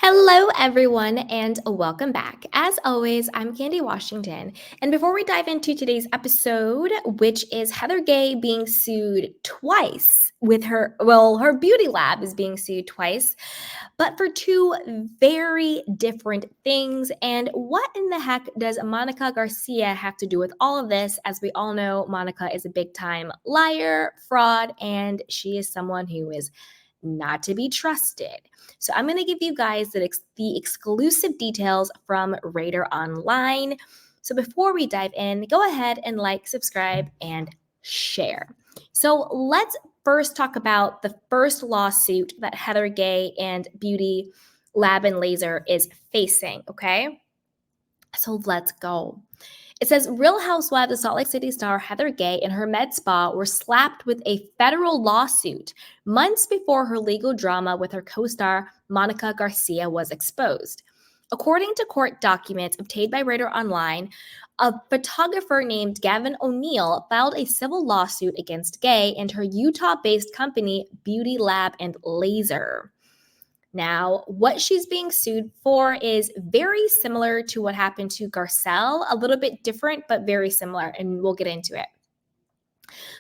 Hello, everyone, and welcome back. As always, I'm Candy Washington. And before we dive into today's episode, which is Heather Gay being sued twice with her beauty lab is being sued twice, but for two very different things. And what in the heck does Monica Garcia have to do with all of this? As we all know, Monica is a big time liar, fraud, and she is someone who is not to be trusted. So I'm going to give you guys the exclusive details from Radar Online. So before we dive in, go ahead and like, subscribe, and share. So let's first talk about the first lawsuit that Heather Gay and Beauty Lab and Laser is facing, okay? So let's go. It says Real Housewives of Salt Lake City star Heather Gay and her med spa were slapped with a federal lawsuit months before her legal drama with her co-star Monica Garcia was exposed. According to court documents obtained by Radar Online, a photographer named Gavin O'Neill filed a civil lawsuit against Gay and her Utah-based company Beauty Lab and Laser. Now, what she's being sued for is very similar to what happened to Garcelle, a little bit different, but very similar, and we'll get into it.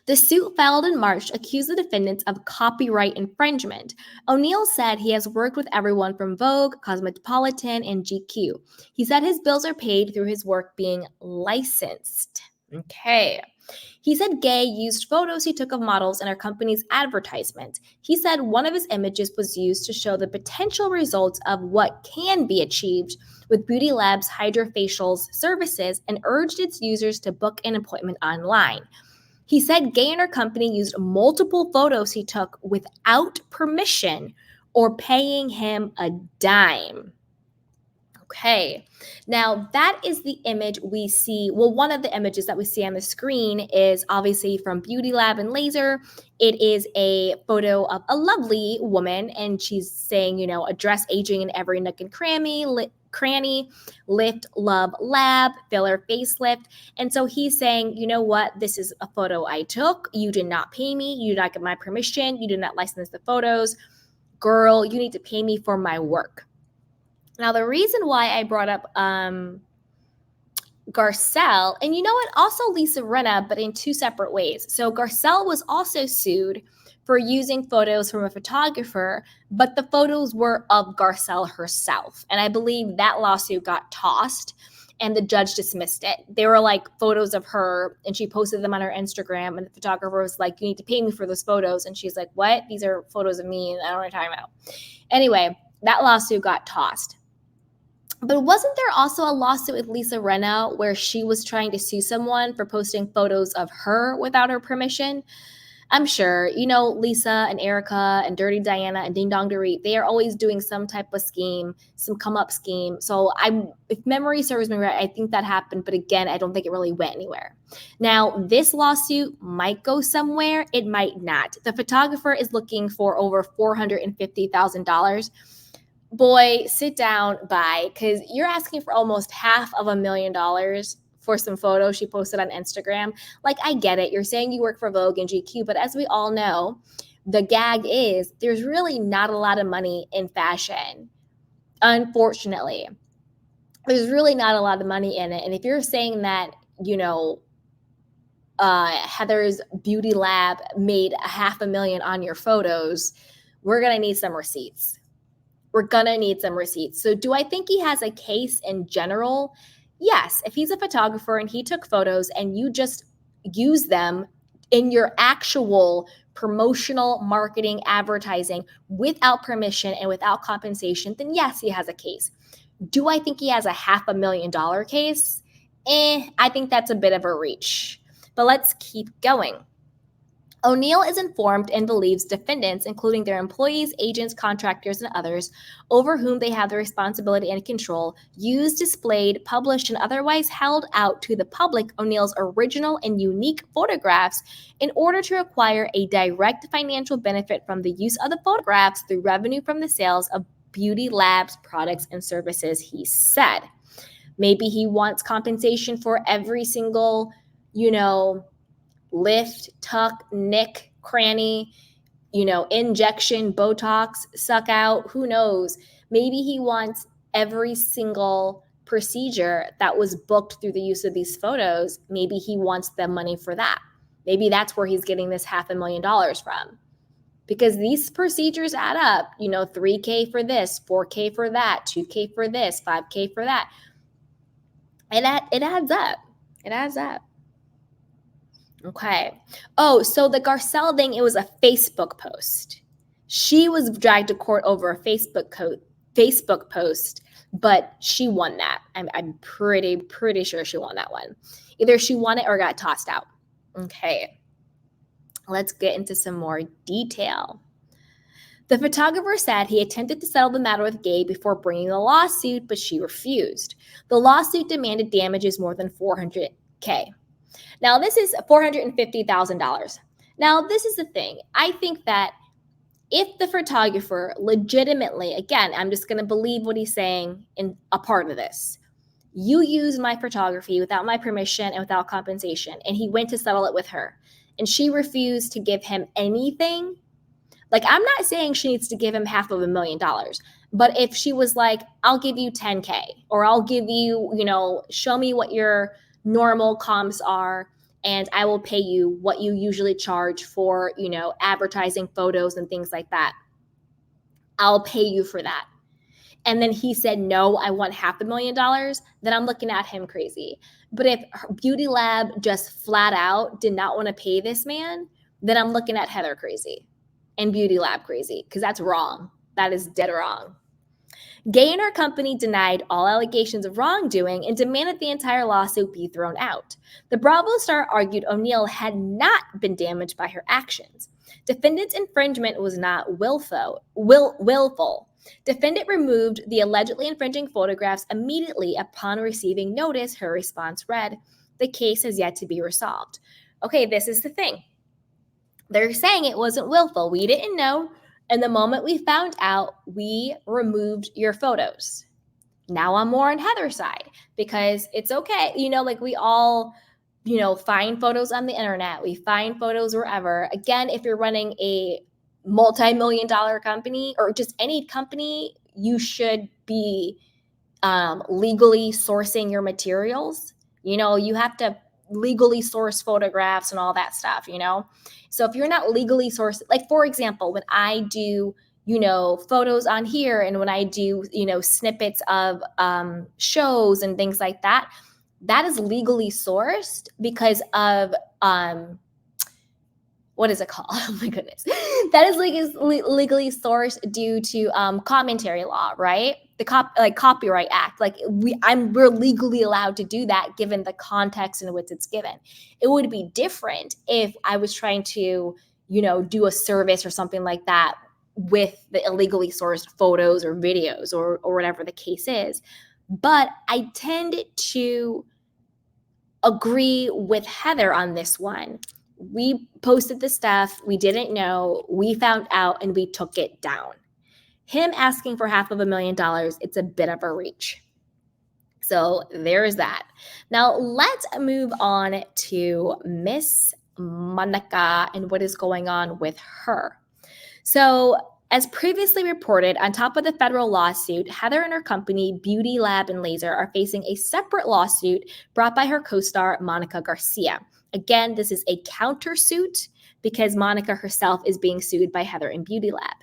The suit filed in March accused the defendants of copyright infringement. O'Neill said he has worked with everyone from Vogue, Cosmopolitan, and GQ. He said his bills are paid through his work being licensed. Okay. He said Gay used photos he took of models in our company's advertisement. He said one of his images was used to show the potential results of what can be achieved with Beauty Lab's Hydrofacials services and urged its users to book an appointment online. He said Gay and her company used multiple photos he took without permission or paying him a dime. Okay, now that is the image we see. Well, one of the images that we see on the screen is obviously from Beauty Lab and Laser. It is a photo of a lovely woman, and she's saying, address aging in every nook and cranny, lift, love, lab, filler, facelift. And so he's saying, you know what? This is a photo I took. You did not pay me. You did not get my permission. You did not license the photos. Girl, you need to pay me for my work. Now, the reason why I brought up Garcelle, and you know what? Also Lisa Rinna, but in two separate ways. So Garcelle was also sued for using photos from a photographer, but the photos were of Garcelle herself. And I believe that lawsuit got tossed and the judge dismissed it. They were like photos of her, and she posted them on her Instagram, and the photographer was like, you need to pay me for those photos. And she's like, what? These are photos of me, and I don't know what you're talking about. Anyway, that lawsuit got tossed. But wasn't there also a lawsuit with Lisa Rinna where she was trying to sue someone for posting photos of her without her permission? I'm sure, Lisa and Erica and Dirty Diana and Ding Dong Dorit, they are always doing some type of scheme, some come up scheme. So if memory serves me right, I think that happened. But again, I don't think it really went anywhere. Now, this lawsuit might go somewhere. It might not. The photographer is looking for over $450,000. Boy, sit down, bye, because you're asking for almost $500,000 for some photos she posted on Instagram. Like, I get it. You're saying you work for Vogue and GQ, but as we all know, the gag is there's really not a lot of money in fashion, unfortunately. There's really not a lot of money in it. And if you're saying that, Heather's Beauty Lab made $500,000 on your photos, we're going to need some receipts. We're going to need some receipts. So do I think he has a case in general? Yes. If he's a photographer and he took photos and you just use them in your actual promotional marketing advertising without permission and without compensation, then yes, he has a case. Do I think he has a $500,000 case? I think that's a bit of a reach. But let's keep going. O'Neill is informed and believes defendants, including their employees, agents, contractors, and others, over whom they have the responsibility and control, used, displayed, published, and otherwise held out to the public O'Neill's original and unique photographs in order to acquire a direct financial benefit from the use of the photographs through revenue from the sales of Beauty Lab's products and services, he said. Maybe he wants compensation for every single, lift, tuck, nick, cranny, injection, Botox, suck out, who knows? Maybe he wants every single procedure that was booked through the use of these photos. Maybe he wants the money for that. Maybe that's where he's getting this $500,000 from. Because these procedures add up, $3K for this, $4K for that, $2K for this, $5K for that. And it adds up. It adds up. Okay. Oh, so the Garcelle thing, it was a Facebook post. She was dragged to court over a Facebook post, but she won that. I'm pretty sure she won that one. Either she won it or got tossed out. Okay. Let's get into some more detail. The photographer said he attempted to settle the matter with Gaye before bringing the lawsuit, but she refused. The lawsuit demanded damages more than $400K. Now, this is $450,000. Now, this is the thing. I think that if the photographer legitimately, again, I'm just going to believe what he's saying in a part of this. You used my photography without my permission and without compensation, and he went to settle it with her, and she refused to give him anything. Like, I'm not saying she needs to give him $500,000, but if she was like, I'll give you 10K, or I'll give you, show me what your normal comps are, and I will pay you what you usually charge for, advertising photos and things like that. I'll pay you for that. And then he said, no, I want $500,000, then I'm looking at him crazy. But if Beauty Lab just flat out did not want to pay this man, then I'm looking at Heather crazy and Beauty Lab crazy, because that's wrong. That is dead wrong. Gaye and her company denied all allegations of wrongdoing and demanded the entire lawsuit be thrown out. The Bravo star argued O'Neill had not been damaged by her actions. Defendant's infringement was not willful. Defendant removed the allegedly infringing photographs immediately upon receiving notice. Her response read, "The case has yet to be resolved." Okay, this is the thing. They're saying it wasn't willful. We didn't know. And the moment we found out, we removed your photos. Now I'm more on Heather's side because it's okay. We all, find photos on the internet. We find photos wherever. Again, if you're running a multi-million-dollar company or just any company, you should be legally sourcing your materials. You have to legally source photographs and all that stuff, So if you're not legally sourced, like for example, when I do, photos on here and when I do, snippets of shows and things like that, that is legally sourced because of what is it called? Oh my goodness. That is legally sourced due to commentary law, right? The Copyright Act. We're legally allowed to do that given the context in which it's given. It would be different if I was trying to, do a service or something like that with the illegally sourced photos or videos or whatever the case is. But I tend to agree with Heather on this one. We posted the stuff, we didn't know, we found out, and we took it down. Him asking for $500,000, it's a bit of a reach. So there's that. Now let's move on to Miss Monica and what is going on with her. So as previously reported, on top of the federal lawsuit, Heather and her company, Beauty Lab and Laser, are facing a separate lawsuit brought by her co-star, Monica Garcia. Again, this is a countersuit because Monica herself is being sued by Heather and Beauty Lab.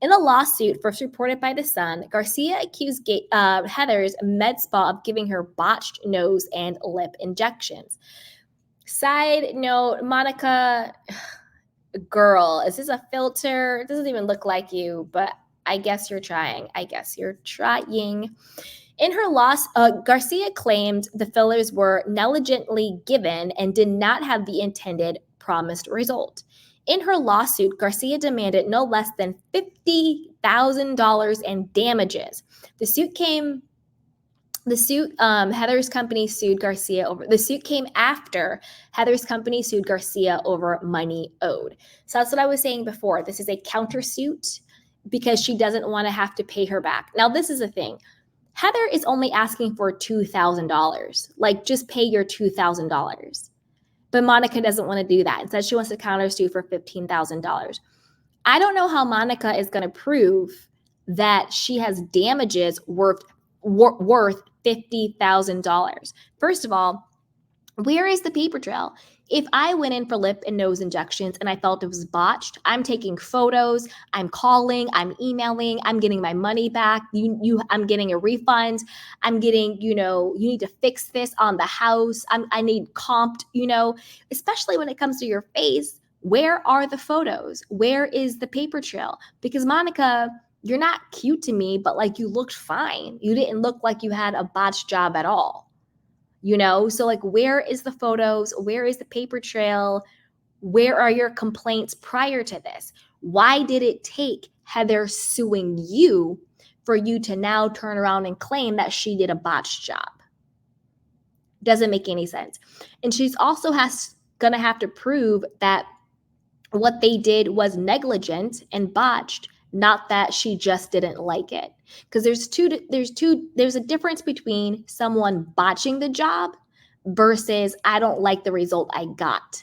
In the lawsuit, first reported by The Sun, Garcia accused Heather's med spa of giving her botched nose and lip injections. Side note, Monica, girl, is this a filter? It doesn't even look like you, but I guess you're trying. In her loss, Garcia claimed the fillers were negligently given and did not have the intended promised result. In her lawsuit, Garcia demanded no less than $50,000 in damages. Heather's company sued Garcia over. The suit came after Heather's company sued Garcia over money owed. So that's what I was saying before. This is a countersuit because she doesn't want to have to pay her back. Now, this is the thing. Heather is only asking for $2,000. Just pay your $2,000. But Monica doesn't want to do that. Instead, she wants to countersue for $15,000. I don't know how Monica is going to prove that she has damages worth $50,000. First of all, where is the paper trail? If I went in for lip and nose injections and I felt it was botched, I'm taking photos, I'm calling, I'm emailing, I'm getting my money back. I'm getting a refund. I'm getting, you need to fix this on the house. I need comped, especially when it comes to your face. Where are the photos? Where is the paper trail? Because Monica, you're not cute to me, but like you looked fine. You didn't look like you had a botched job at all. So like, where is the photos? Where is the paper trail? Where are your complaints prior to this? Why did it take Heather suing you for you to now turn around and claim that she did a botched job? Doesn't make any sense. And she's also gonna have to prove that what they did was negligent and botched, not that she just didn't like it. Because there's a difference between someone botching the job versus I don't like the result I got.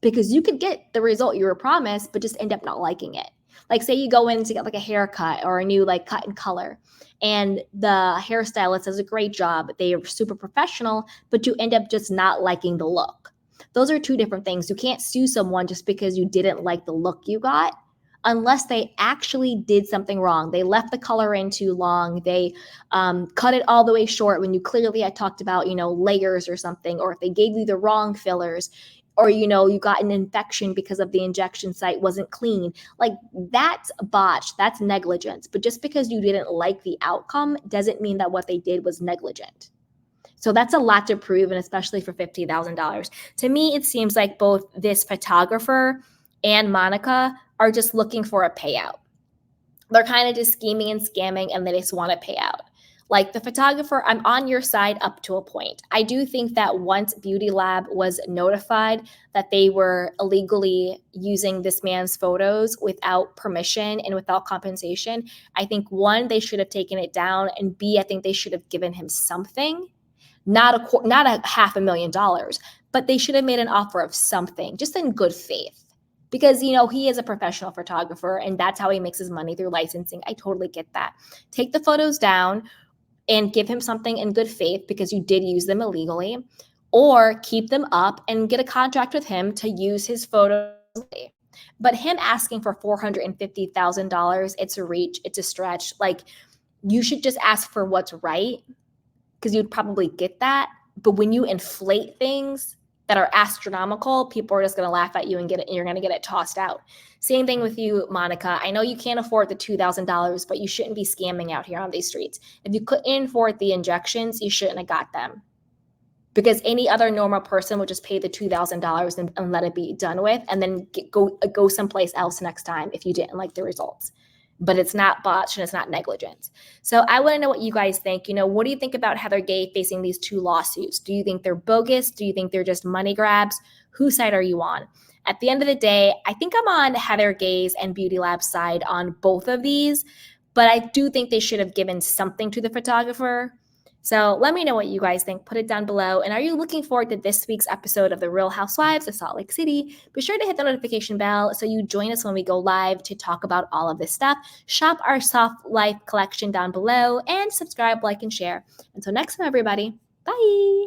Because you could get the result you were promised, but just end up not liking it. Like, say you go in to get like a haircut or a new like cut and color, and the hairstylist does a great job. They are super professional, but you end up just not liking the look. Those are two different things. You can't sue someone just because you didn't like the look you got, unless they actually did something wrong. They left the color in too long. They cut it all the way short when you clearly had talked about, layers or something, or if they gave you the wrong fillers, or, you got an infection because of the injection site wasn't clean. Like, that's botched. That's negligence. But just because you didn't like the outcome doesn't mean that what they did was negligent. So that's a lot to prove, and especially for $50,000. To me, it seems like both this photographer and Monica are just looking for a payout. They're kind of just scheming and scamming, and they just want a payout. Like the photographer, I'm on your side up to a point. I do think that once Beauty Lab was notified that they were illegally using this man's photos without permission and without compensation, I think, one, they should have taken it down, and B, I think they should have given him something. Not a $500,000, but they should have made an offer of something, just in good faith. Because, he is a professional photographer and that's how he makes his money, through licensing. I totally get that. Take the photos down and give him something in good faith because you did use them illegally, or keep them up and get a contract with him to use his photos. But him asking for $450,000, it's a reach, it's a stretch. Like, you should just ask for what's right, because you'd probably get that. But when you inflate things that are astronomical, people are just going to laugh at you and get it, and you're going to get it tossed out. Same thing with you, Monica. I know you can't afford the $2,000, but you shouldn't be scamming out here on these streets. If you couldn't afford the injections, you shouldn't have got them. Because any other normal person would just pay the $2,000 and let it be done with, and then go someplace else next time if you didn't like the results. But it's not botched and it's not negligent. So I want to know what you guys think. What do you think about Heather Gay facing these two lawsuits? Do you think they're bogus? Do you think they're just money grabs? Whose side are you on? At the end of the day, I think I'm on Heather Gay's and Beauty Lab's side on both of these, but I do think they should have given something to the photographer. So let me know what you guys think. Put it down below. And are you looking forward to this week's episode of The Real Housewives of Salt Lake City? Be sure to hit the notification bell so you join us when we go live to talk about all of this stuff. Shop our Soft Life collection down below and subscribe, like, and share. Until next time, everybody. Bye.